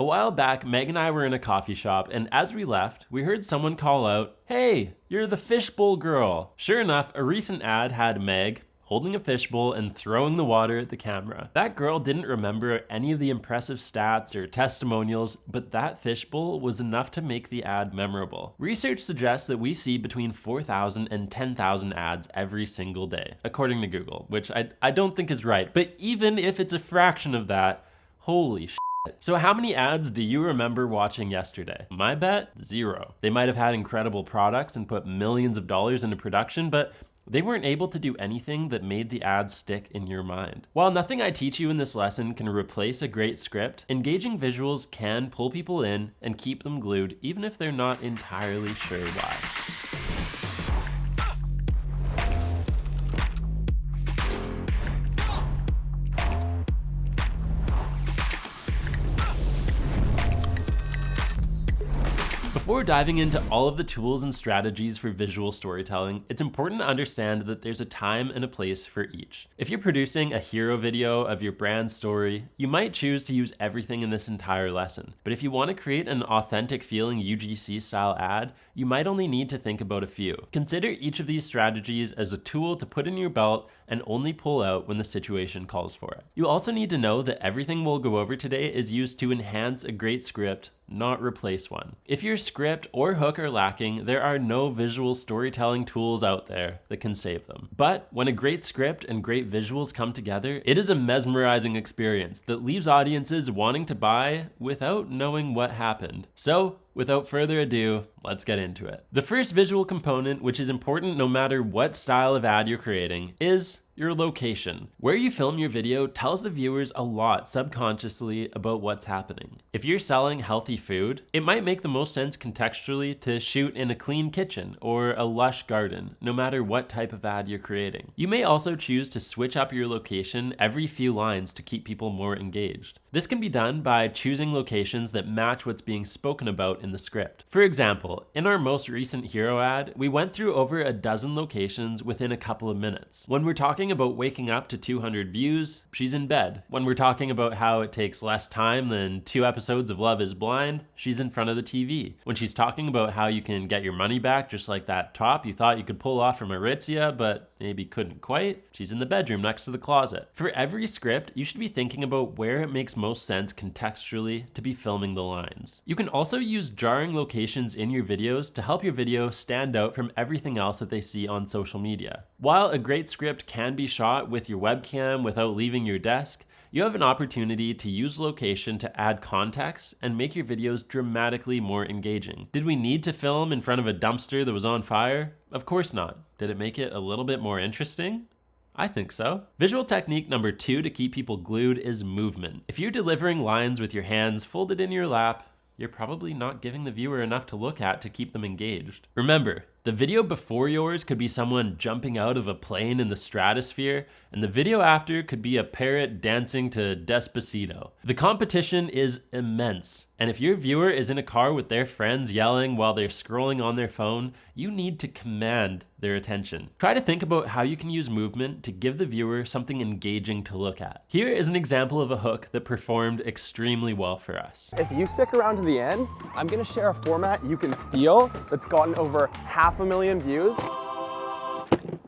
A while back, Meg and I were in a coffee shop, and as we left, we heard someone call out, "Hey, you're the fishbowl girl." Sure enough, a recent ad had Meg holding a fishbowl and throwing the water at the camera. That girl didn't remember any of the impressive stats or testimonials, but that fishbowl was enough to make the ad memorable. Research suggests that we see between 4,000 and 10,000 ads every single day, according to Google, which I don't think is right, but even if it's a fraction of that, holy shit. So how many ads do you remember watching yesterday? My bet, 0. They might have had incredible products and put millions of dollars into production, but they weren't able to do anything that made the ads stick in your mind. While nothing I teach you in this lesson can replace a great script, engaging visuals can pull people in and keep them glued even if they're not entirely sure why. Before diving into all of the tools and strategies for visual storytelling, it's important to understand that there's a time and a place for each. If you're producing a hero video of your brand story, you might choose to use everything in this entire lesson. But if you want to create an authentic feeling UGC style ad, you might only need to think about a few. Consider each of these strategies as a tool to put in your belt and only pull out when the situation calls for it. You also need to know that everything we'll go over today is used to enhance a great script, not replace one. If your script or hook are lacking, there are no visual storytelling tools out there that can save them. But when a great script and great visuals come together, it is a mesmerizing experience that leaves audiences wanting to buy without knowing what happened. So, without further ado, let's get into it. The first visual component, which is important no matter what style of ad you're creating, is your location. Where you film your video tells the viewers a lot subconsciously about what's happening. If you're selling healthy food, it might make the most sense contextually to shoot in a clean kitchen or a lush garden, no matter what type of ad you're creating. You may also choose to switch up your location every few lines to keep people more engaged. This can be done by choosing locations that match what's being spoken about in the script. For example, in our most recent hero ad, we went through over a dozen locations within a couple of minutes. When we're talking about waking up to 200 views, she's in bed. When we're talking about how it takes less time than 2 episodes of Love is Blind, she's in front of the TV. When she's talking about how you can get your money back just like that top you thought you could pull off from Aritzia, but maybe couldn't quite, she's in the bedroom next to the closet. For every script, you should be thinking about where it makes most sense contextually to be filming the lines. You can also use jarring locations in your videos to help your video stand out from everything else that they see on social media. While a great script can be shot with your webcam without leaving your desk, you have an opportunity to use location to add context and make your videos dramatically more engaging. Did we need to film in front of a dumpster that was on fire? Of course not. Did it make it a little bit more interesting? I think so. Visual technique number 2 to keep people glued is movement. If you're delivering lines with your hands folded in your lap, you're probably not giving the viewer enough to look at to keep them engaged. Remember, the video before yours could be someone jumping out of a plane in the stratosphere, and the video after could be a parrot dancing to Despacito. The competition is immense, and if your viewer is in a car with their friends yelling while they're scrolling on their phone, you need to command their attention. Try to think about how you can use movement to give the viewer something engaging to look at. Here is an example of a hook that performed extremely well for us. If you stick around to the end, I'm gonna share a format you can steal that's gotten over 500,000 views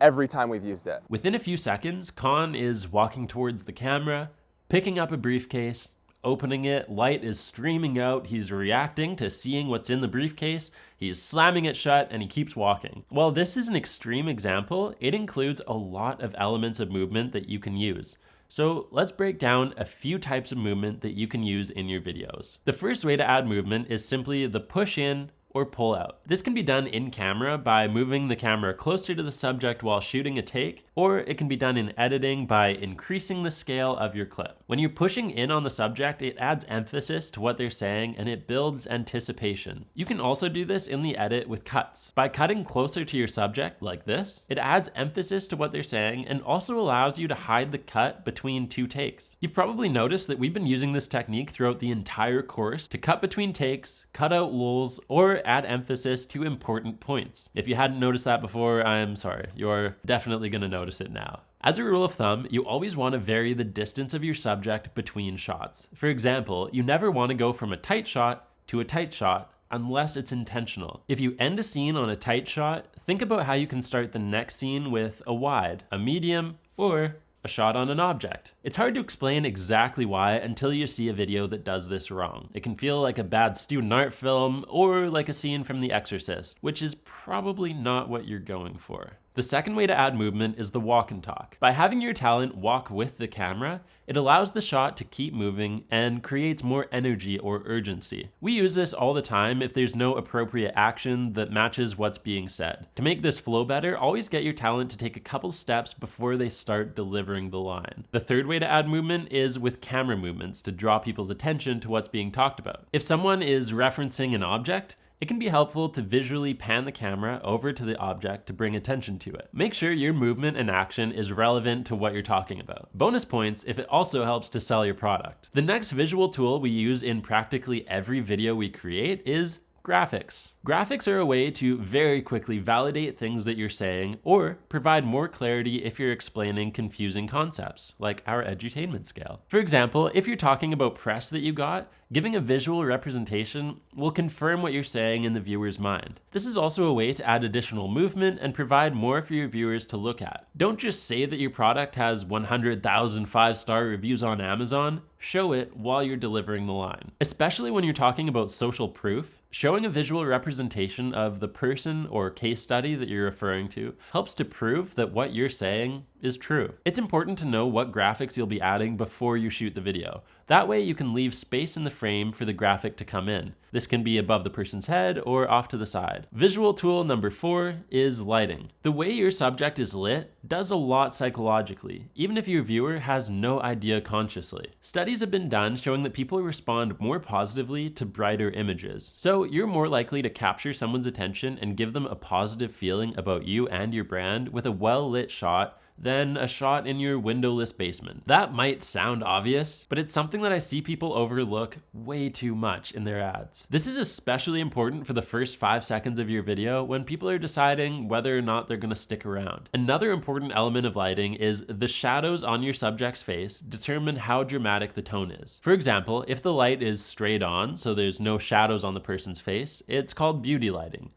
every time we've used it. Within a few seconds, Khan is walking towards the camera, picking up a briefcase, opening it, light is streaming out, he's reacting to seeing what's in the briefcase, he's slamming it shut, and he keeps walking. While this is an extreme example, it includes a lot of elements of movement that you can use. So let's break down a few types of movement that you can use in your videos. The first way to add movement is simply the push in or pull out. This can be done in camera by moving the camera closer to the subject while shooting a take, or it can be done in editing by increasing the scale of your clip. When you're pushing in on the subject, it adds emphasis to what they're saying and it builds anticipation. You can also do this in the edit with cuts. By cutting closer to your subject, like this, it adds emphasis to what they're saying and also allows you to hide the cut between 2 takes. You've probably noticed that we've been using this technique throughout the entire course to cut between takes, cut out lulls, or or add emphasis to important points. If you hadn't noticed that before, I'm sorry. You're definitely going to notice it now. As a rule of thumb, you always want to vary the distance of your subject between shots. For example, you never want to go from a tight shot to a tight shot unless it's intentional. If you end a scene on a tight shot, think about how you can start the next scene with a wide, a medium, or a shot on an object. It's hard to explain exactly why until you see a video that does this wrong. It can feel like a bad student art film or like a scene from The Exorcist, which is probably not what you're going for. The second way to add movement is the walk and talk. By having your talent walk with the camera, it allows the shot to keep moving and creates more energy or urgency. We use this all the time if there's no appropriate action that matches what's being said. To make this flow better, always get your talent to take a couple steps before they start delivering the line. The third way to add movement is with camera movements to draw people's attention to what's being talked about. If someone is referencing an object, it can be helpful to visually pan the camera over to the object to bring attention to it. Make sure your movement and action is relevant to what you're talking about. Bonus points if it also helps to sell your product. The next visual tool we use in practically every video we create is graphics. Graphics are a way to very quickly validate things that you're saying or provide more clarity if you're explaining confusing concepts, like our edutainment scale. For example, if you're talking about press that you got, giving a visual representation will confirm what you're saying in the viewer's mind. This is also a way to add additional movement and provide more for your viewers to look at. Don't just say that your product has 100,000 5-star reviews on Amazon, show it while you're delivering the line. Especially when you're talking about social proof, showing a visual representation of the person or case study that you're referring to helps to prove that what you're saying is true. It's important to know what graphics you'll be adding before you shoot the video. That way you can leave space in the frame for the graphic to come in. This can be above the person's head or off to the side. Visual tool number 4 is lighting. The way your subject is lit does a lot psychologically, even if your viewer has no idea consciously. Studies have been done showing that people respond more positively to brighter images. So you're more likely to capture someone's attention and give them a positive feeling about you and your brand with a well-lit shot than a shot in your windowless basement. That might sound obvious, but it's something that I see people overlook way too much in their ads. This is especially important for the first 5 seconds of your video when people are deciding whether or not they're gonna stick around. Another important element of lighting is the shadows on your subject's face determine how dramatic the tone is. For example, if the light is straight on, so there's no shadows on the person's face, it's called beauty lighting.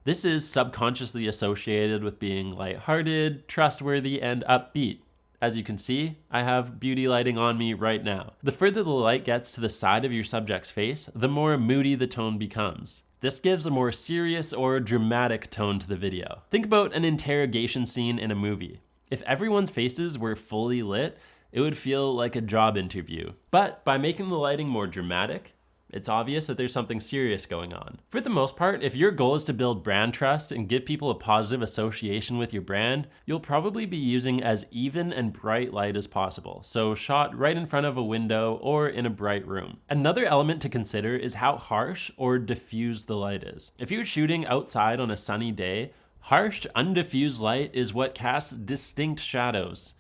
This is subconsciously associated with being lighthearted, trustworthy, and upbeat. As you can see, I have beauty lighting on me right now. The further the light gets to the side of your subject's face, the more moody the tone becomes. This gives a more serious or dramatic tone to the video. Think about an interrogation scene in a movie. If everyone's faces were fully lit, it would feel like a job interview. But by making the lighting more dramatic, it's obvious that there's something serious going on. For the most part, if your goal is to build brand trust and give people a positive association with your brand, you'll probably be using as even and bright light as possible, so shot right in front of a window or in a bright room. Another element to consider is how harsh or diffused the light is. If you're shooting outside on a sunny day, harsh, undiffused light is what casts distinct shadows.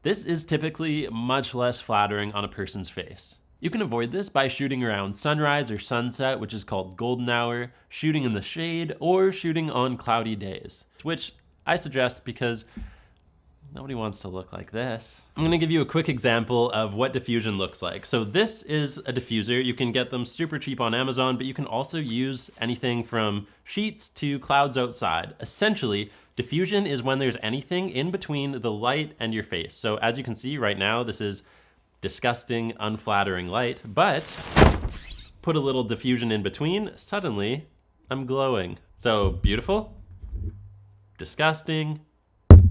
This is typically much less flattering on a person's face. You can avoid this by shooting around sunrise or sunset, which is called golden hour, shooting in the shade, or shooting on cloudy days, which I suggest because nobody wants to look like this. I'm gonna give you a quick example of what diffusion looks like. So this is a diffuser. You can get them super cheap on Amazon, but you can also use anything from sheets to clouds outside. Essentially, diffusion is when there's anything in between the light and your face. So as you can see right now, this is disgusting, unflattering light, but put a little diffusion in between, suddenly I'm glowing. So beautiful, disgusting,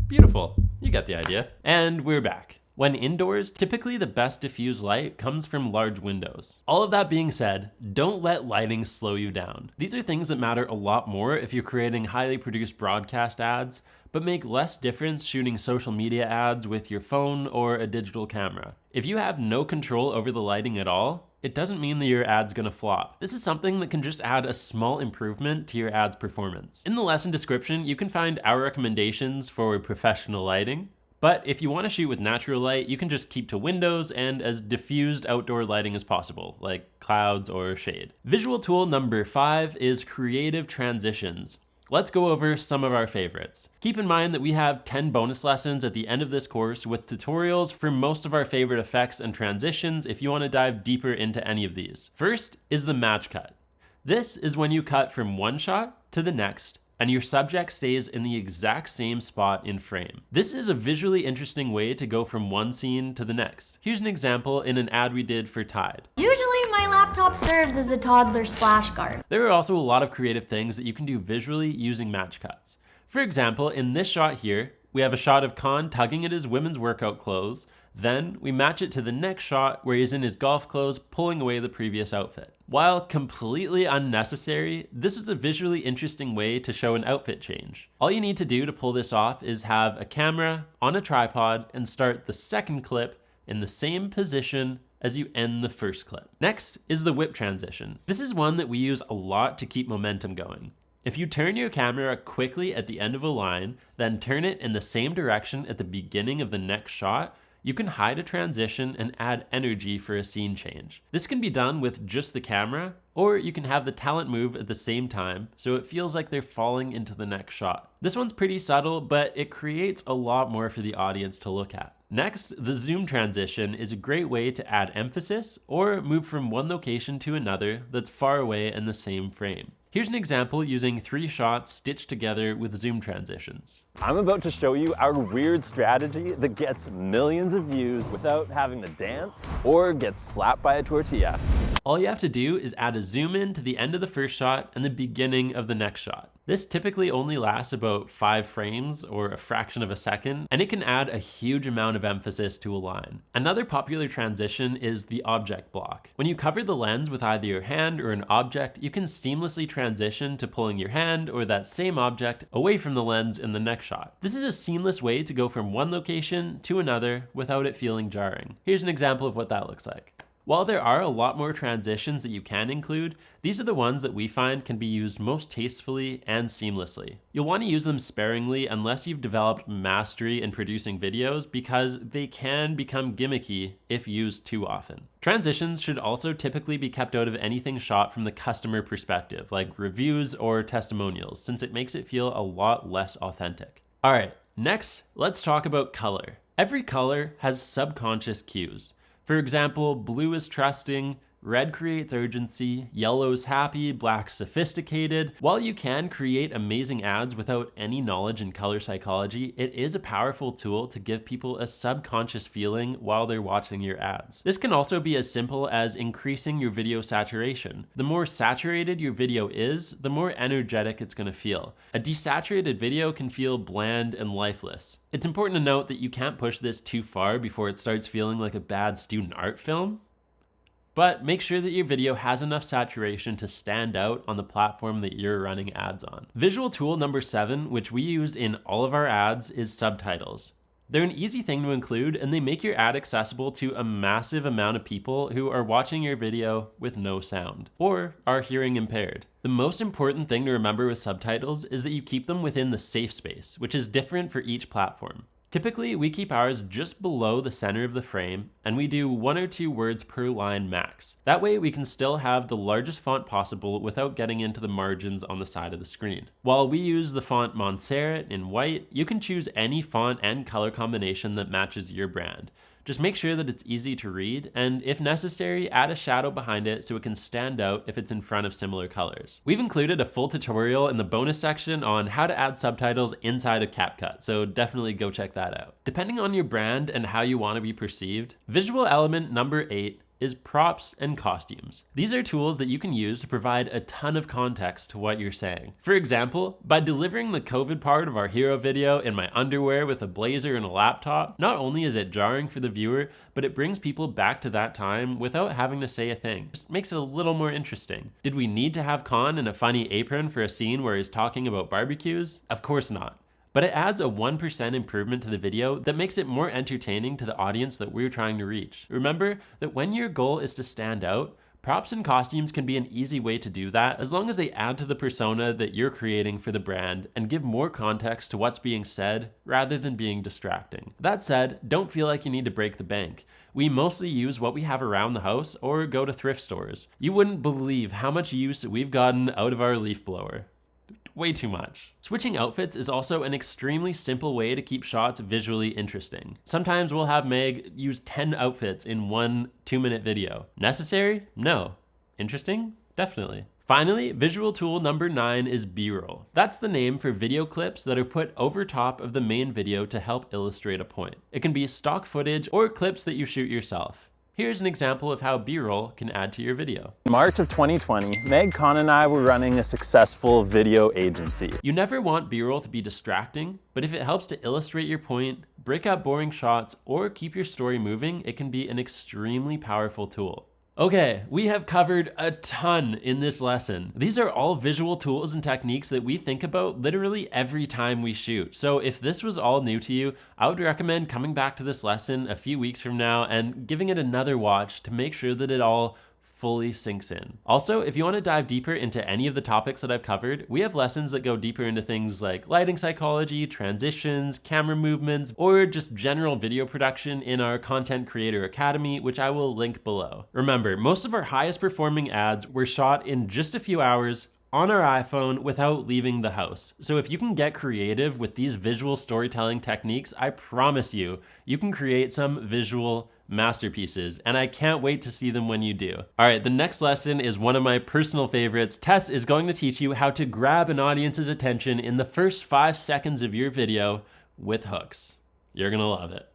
beautiful. You get the idea. And we're back. When indoors, typically the best diffused light comes from large windows. All of that being said, don't let lighting slow you down. These are things that matter a lot more if you're creating highly produced broadcast ads, but make less difference shooting social media ads with your phone or a digital camera. If you have no control over the lighting at all, it doesn't mean that your ad's gonna flop. This is something that can just add a small improvement to your ad's performance. In the lesson description, you can find our recommendations for professional lighting, But if you want to shoot with natural light, you can just keep to windows and as diffused outdoor lighting as possible, like clouds or shade. Visual tool number 5 is creative transitions. Let's go over some of our favorites. Keep in mind that we have 10 bonus lessons at the end of this course with tutorials for most of our favorite effects and transitions if you want to dive deeper into any of these. First is the match cut. This is when you cut from one shot to the next and your subject stays in the exact same spot in frame. This is a visually interesting way to go from one scene to the next. Here's an example in an ad we did for Tide. Usually my laptop serves as a toddler splash guard. There are also a lot of creative things that you can do visually using match cuts. For example, in this shot here, we have a shot of Khan tugging at his women's workout clothes. Then we match it to the next shot where he's in his golf clothes pulling away the previous outfit. While completely unnecessary, this is a visually interesting way to show an outfit change. All you need to do to pull this off is have a camera on a tripod and start the second clip in the same position as you end the first clip. Next is the whip transition. This is one that we use a lot to keep momentum going. If you turn your camera quickly at the end of a line, then turn it in the same direction at the beginning of the next shot, you can hide a transition and add energy for a scene change. This can be done with just the camera, or you can have the talent move at the same time so it feels like they're falling into the next shot. This one's pretty subtle, but it creates a lot more for the audience to look at. Next, the zoom transition is a great way to add emphasis or move from one location to another that's far away in the same frame. Here's an example using 3 shots stitched together with zoom transitions. I'm about to show you our weird strategy that gets millions of views without having to dance or get slapped by a tortilla. All you have to do is add a zoom in to the end of the first shot and the beginning of the next shot. This typically only lasts about 5 frames or a fraction of a second, and it can add a huge amount of emphasis to a line. Another popular transition is the object block. When you cover the lens with either your hand or an object, you can seamlessly transition to pulling your hand or that same object away from the lens in the next shot. This is a seamless way to go from one location to another without it feeling jarring. Here's an example of what that looks like. While there are a lot more transitions that you can include, these are the ones that we find can be used most tastefully and seamlessly. You'll want to use them sparingly unless you've developed mastery in producing videos because they can become gimmicky if used too often. Transitions should also typically be kept out of anything shot from the customer perspective, like reviews or testimonials, since it makes it feel a lot less authentic. All right, next, let's talk about color. Every color has subconscious cues. For example, blue is trusting, red creates urgency, yellow's happy, black's sophisticated. While you can create amazing ads without any knowledge in color psychology, it is a powerful tool to give people a subconscious feeling while they're watching your ads. This can also be as simple as increasing your video saturation. The more saturated your video is, the more energetic it's gonna feel. A desaturated video can feel bland and lifeless. It's important to note that you can't push this too far before it starts feeling like a bad student art film. But make sure that your video has enough saturation to stand out on the platform that you're running ads on. Visual tool number 7, which we use in all of our ads, is subtitles. They're an easy thing to include and they make your ad accessible to a massive amount of people who are watching your video with no sound or are hearing impaired. The most important thing to remember with subtitles is that you keep them within the safe space, which is different for each platform. Typically, we keep ours just below the center of the frame, and we do 1 or 2 words per line max. That way, we can still have the largest font possible without getting into the margins on the side of the screen. While we use the font Montserrat in white, you can choose any font and color combination that matches your brand. Just make sure that it's easy to read, and if necessary, add a shadow behind it so it can stand out if it's in front of similar colors. We've included a full tutorial in the bonus section on how to add subtitles inside of CapCut, so definitely go check that out. Depending on your brand and how you want to be perceived, visual element number 8 is props and costumes. These are tools that you can use to provide a ton of context to what you're saying. For example, by delivering the COVID part of our hero video in my underwear with a blazer and a laptop, not only is it jarring for the viewer, but it brings people back to that time without having to say a thing. Just makes it a little more interesting. Did we need to have Khan in a funny apron for a scene where he's talking about barbecues? Of course not. But it adds a 1% improvement to the video that makes it more entertaining to the audience that we're trying to reach. Remember that when your goal is to stand out, Props and costumes can be an easy way to do that as long as they add to the persona that you're creating for the brand and give more context to what's being said rather than being distracting. That said, don't feel like you need to break the bank. We mostly use what we have around the house or go to thrift stores. You wouldn't believe how much use we've gotten out of our leaf blower. Way too much. Switching outfits is also an extremely simple way to keep shots visually interesting. Sometimes we'll have Meg use 10 outfits in one 2-minute video. Necessary? No. Interesting? Definitely. Finally, visual tool number 9 is B-roll. That's the name for video clips that are put over top of the main video to help illustrate a point. It can be stock footage or clips that you shoot yourself. Here's an example of how B-roll can add to your video. In March of 2020, Meg, Con, and I were running a successful video agency. You never want B-roll to be distracting, but if it helps to illustrate your point, break up boring shots, or keep your story moving, it can be an extremely powerful tool. Okay, we have covered a ton in this lesson. These are all visual tools and techniques that we think about literally every time we shoot. So if this was all new to you, I would recommend coming back to this lesson a few weeks from now and giving it another watch to make sure that it all fully sinks in. Also, if you want to dive deeper into any of the topics that I've covered, we have lessons that go deeper into things like lighting psychology, transitions, camera movements, or just general video production in our Content Creator Academy, which I will link below. Remember, most of our highest performing ads were shot in just a few hours on our iPhone without leaving the house. So if you can get creative with these visual storytelling techniques, I promise you, you can create some visual masterpieces, and I can't wait to see them when you do. All right, the next lesson is one of my personal favorites. Tess is going to teach you how to grab an audience's attention in the first 5 seconds of your video with hooks. You're gonna love it.